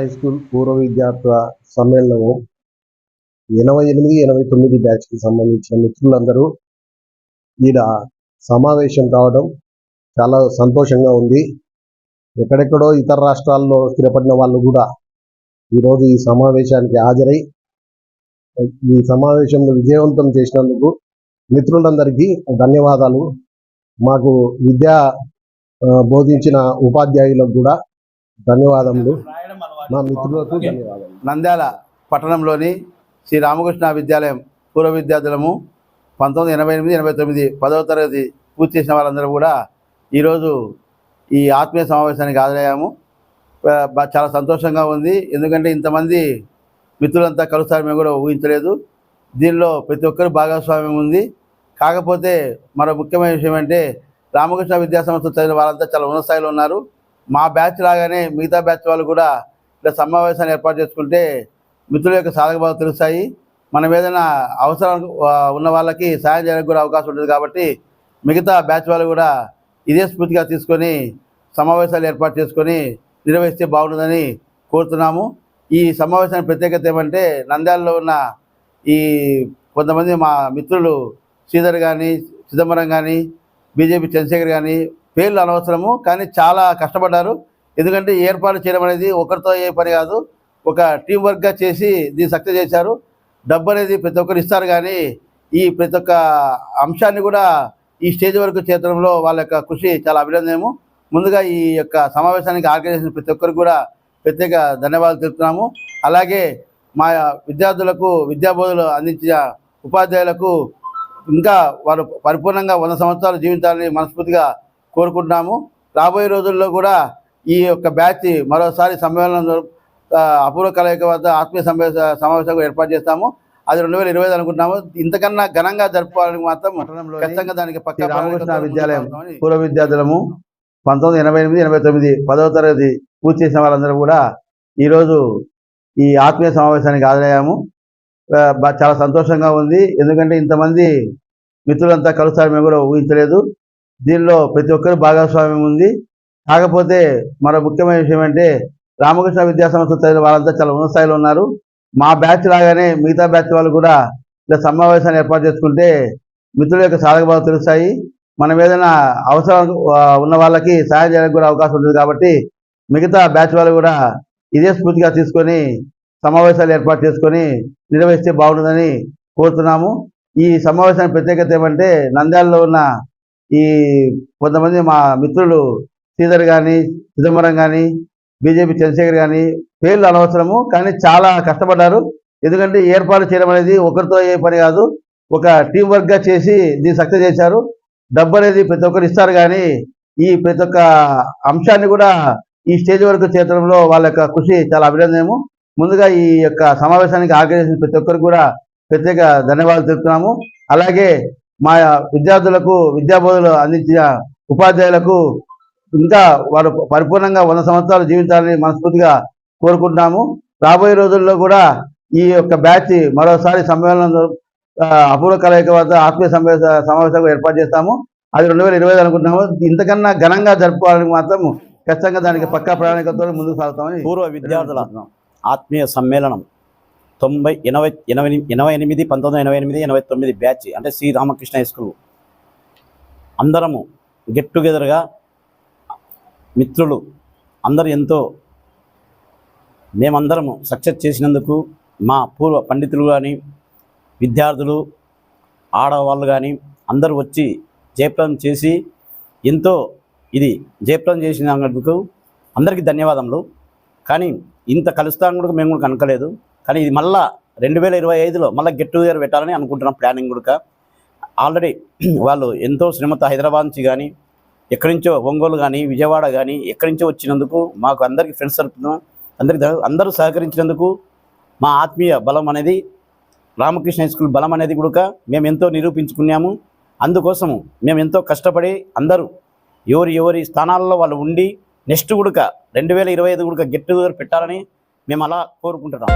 High school పూర్వ విద్యార్థుల సమ్మేళనము 88-89 బ్యాచ్కి సంబంధించిన మిత్రులందరూ ఈడ సమావేశం కావడం చాలా సంతోషంగా ఉంది. ఎక్కడెక్కడో ఇతర రాష్ట్రాల్లో స్థిరపడిన వాళ్ళు కూడా ఈరోజు ఈ సమావేశానికి హాజరై ఈ సమావేశంలో విజయవంతం చేసినందుకు మిత్రులందరికీ ధన్యవాదాలు. మాకు విద్యా బోధించిన ఉపాధ్యాయులకు కూడా ధన్యవాదములు. మా మిత్రులకు ధన్యవాదాలు. నంద్యాల పట్టణంలోని శ్రీ రామకృష్ణ విద్యాలయం పూర్వ విద్యార్థులము 1988-89 10వ తరగతి పూర్తి చేసిన వాళ్ళందరూ కూడా ఈరోజు ఈ ఆత్మీయ సమావేశానికి హాజరయ్యాము. చాలా సంతోషంగా ఉంది. ఎందుకంటే ఇంతమంది మిత్రులంతా కలుస్తారు మేము కూడా ఊహించలేదు. దీనిలో ప్రతి ఒక్కరు భాగస్వామ్యం ఉంది. కాకపోతే మరో ముఖ్యమైన విషయం అంటే రామకృష్ణ విద్యాసంస్థ చదివిన వాళ్ళంతా చాలా ఉన్నత స్థాయిలో ఉన్నారు. మా బ్యాచ్ లాగానే మిగతా బ్యాచ్ వాళ్ళు కూడా ఇలా సమావేశాన్ని ఏర్పాటు చేసుకుంటే మిత్రుల యొక్క సాధక బాగా తెలుస్తాయి. మనం ఏదైనా అవసరం ఉన్న వాళ్ళకి సాయం చేయడానికి కూడా అవకాశం ఉంటుంది. కాబట్టి మిగతా బ్యాచ్ వాళ్ళు కూడా ఇదే స్ఫూర్తిగా తీసుకొని సమావేశాలు ఏర్పాటు చేసుకొని నిర్వహిస్తే బాగుంటుందని కోరుతున్నాము. ఈ సమావేశానికి ప్రత్యేకత ఏమంటే నంద్యాలలో ఉన్న ఈ కొంతమంది మా మిత్రులు శ్రీధర్ కానీ, చిదంబరం కానీ, బీజేపీ చంద్రశేఖర్ కానీ పేర్లు అనవసరము, కానీ చాలా కష్టపడ్డారు. ఎందుకంటే ఏర్పాటు చేయడం అనేది ఒకరితో అయ్యే పని కాదు. ఒక టీం వర్క్గా చేసి దీన్ని సక్సెస్ చేశారు. డబ్బు అనేది ప్రతి ఒక్కరు ఇస్తారు, కానీ ఈ ప్రతి ఒక్క అంశాన్ని కూడా ఈ స్టేజ్ వరకు చేర్చడంలో వాళ్ళ యొక్క కృషి చాలా అభినందనము. ముందుగా ఈ యొక్క సమావేశానికి ఆర్గనైజేషన్ ప్రతి ఒక్కరికి కూడా ప్రత్యేక ధన్యవాదాలు తెలుపుతున్నాము. అలాగే మా విద్యార్థులకు విద్యాబోధనలు అందించిన ఉపాధ్యాయులకు ఇంకా వారు పరిపూర్ణంగా 100 సంవత్సరాలు జీవించాలని మనస్ఫూర్తిగా కోరుకుంటున్నాము. రాబోయే రోజుల్లో కూడా ఈ యొక్క బ్యాచ్ మరోసారి సమ్మేళనం అపూర్వ కలయిక వద్ద ఆత్మీయ సమావేశం ఏర్పాటు చేస్తాము. అది 2025 అనుకుంటున్నాము. ఇంతకన్నా ఘనంగా జరుపుకోవాలని మాత్రం ఖచ్చితంగా దానికి పక్క రామకృష్ణ విద్యాలయం పూర్వ విద్యార్థులము 1988-89 10వ తరగతి పూర్తి చేసిన వాళ్ళందరూ కూడా ఈరోజు ఈ ఆత్మీయ సమావేశానికి హాజరయ్యాము. చాలా సంతోషంగా ఉంది. ఎందుకంటే ఇంతమంది మిత్రులంతా కలుస్తారు మేము కూడా ఊహించలేదు. దీనిలో ప్రతి ఒక్కరు భాగస్వామ్యం ఉంది. కాకపోతే మరో ముఖ్యమైన విషయం అంటే రామకృష్ణ విద్యాసంస్థ చదివిన వాళ్ళంతా చాలా ఉన్నత స్థాయిలో ఉన్నారు. మా బ్యాచ్ లాగానే మిగతా బ్యాచ్ వాళ్ళు కూడా ఇలా సమావేశాన్ని ఏర్పాటు చేసుకుంటే మిత్రుల యొక్క సాధక బాగా తెలుస్తాయి. మనం ఏదైనా అవసరం ఉన్న వాళ్ళకి సాయం చేయడానికి కూడా అవకాశం ఉంటుంది. కాబట్టి మిగతా బ్యాచ్ వాళ్ళు కూడా ఇదే స్ఫూర్తిగా తీసుకొని సమావేశాలు ఏర్పాటు చేసుకొని నిర్వహిస్తే బాగుంటుందని కోరుతున్నాము. ఈ సమావేశానికి ప్రత్యేకత ఏమంటే నంద్యాలలో ఉన్న ఈ కొంతమంది మా మిత్రులు శ్రీధర్ కానీ, చిదంబరం కానీ, బీజేపీ చంద్రశేఖర్ కానీ పేర్లు అనవసరము, కానీ చాలా కష్టపడ్డారు. ఎందుకంటే ఏర్పాటు చేయడం అనేది ఒకరితో అయ్యే పని కాదు. ఒక టీం వర్క్గా చేసి దీన్ని సక్సెస్ చేశారు. డబ్బు అనేది ప్రతి ఒక్కరు ఇస్తారు, కానీ ఈ ప్రతి ఒక్క అంశాన్ని కూడా ఈ స్టేజ్ వరకు చేర్చడంలో వాళ్ళ యొక్క కృషి చాలా అభినందనము. ముందుగా ఈ యొక్క సమావేశానికి ఆర్గనైజేషన్ ప్రతి ఒక్కరికి కూడా ప్రత్యేక ధన్యవాదాలు తెలుపుతున్నాము. అలాగే మా విద్యార్థులకు విద్యాబోధనలు అందించిన ఉపాధ్యాయులకు ఇంకా వారు పరిపూర్ణంగా 100 సంవత్సరాలు జీవించాలని మనస్ఫూర్తిగా కోరుకుంటున్నాము. రాబోయే రోజుల్లో కూడా ఈ యొక్క బ్యాచ్ మరోసారి సమ్మేళనం అపూర్వ కలయిక వద్ద ఆత్మీయ సమావేశం ఏర్పాటు చేస్తాము. అది 2025 అనుకుంటున్నాము. ఇంతకన్నా ఘనంగా జరుపుకోవాలని మాత్రం ఖచ్చితంగా దానికి పక్కా ప్రణాళికతో ముందుకు సాగుతామని. పూర్వ విద్యార్థుల ఆత్మీయ సమ్మేళనం 1988-89 బ్యాచ్ అంటే శ్రీ రామకృష్ణ హై స్కూల్ అందరము గెట్ టుగెదర్గా మిత్రులు అందరూ ఎంతో మేమందరము సక్సెస్ చేసినందుకు మా పూర్వ పండితులు కానీ, విద్యార్థులు, ఆడవాళ్ళు కానీ అందరూ వచ్చి జయప్రదం చేసి ఎంతో ఇది జయప్రదం చేసినందుకు అందరికీ ధన్యవాదములు. కానీ ఇంత కలుస్తాను కూడా మేము కూడా కనుకలేదు. కానీ ఇది మళ్ళా 2025లో మళ్ళీ గెట్ టుగెదర్ పెట్టాలని అనుకుంటున్నాం. ప్లానింగ్ కూడా ఆల్రెడీ వాళ్ళు ఎంతో శ్రమతో హైదరాబాద్ నుంచి కానీ, ఎక్కడి నుంచో ఒంగోలు కానీ, విజయవాడ కానీ ఎక్కడి నుంచో వచ్చినందుకు మాకు అందరికీ ఫ్రెండ్స్ తరపున అందరూ సహకరించినందుకు మా ఆత్మీయ బలం అనేది రామకృష్ణ హై స్కూల్ బలం అనేది కూడా మేము ఎంతో నిరూపించుకున్నాము. అందుకోసము మేము ఎంతో కష్టపడి అందరూ ఎవరి స్థానాల్లో వాళ్ళు ఉండి నెక్స్ట్ కూడా 2025 కూడా గెట్ టుగెదర్ పెట్టాలని మేము అలా కోరుకుంటున్నాం.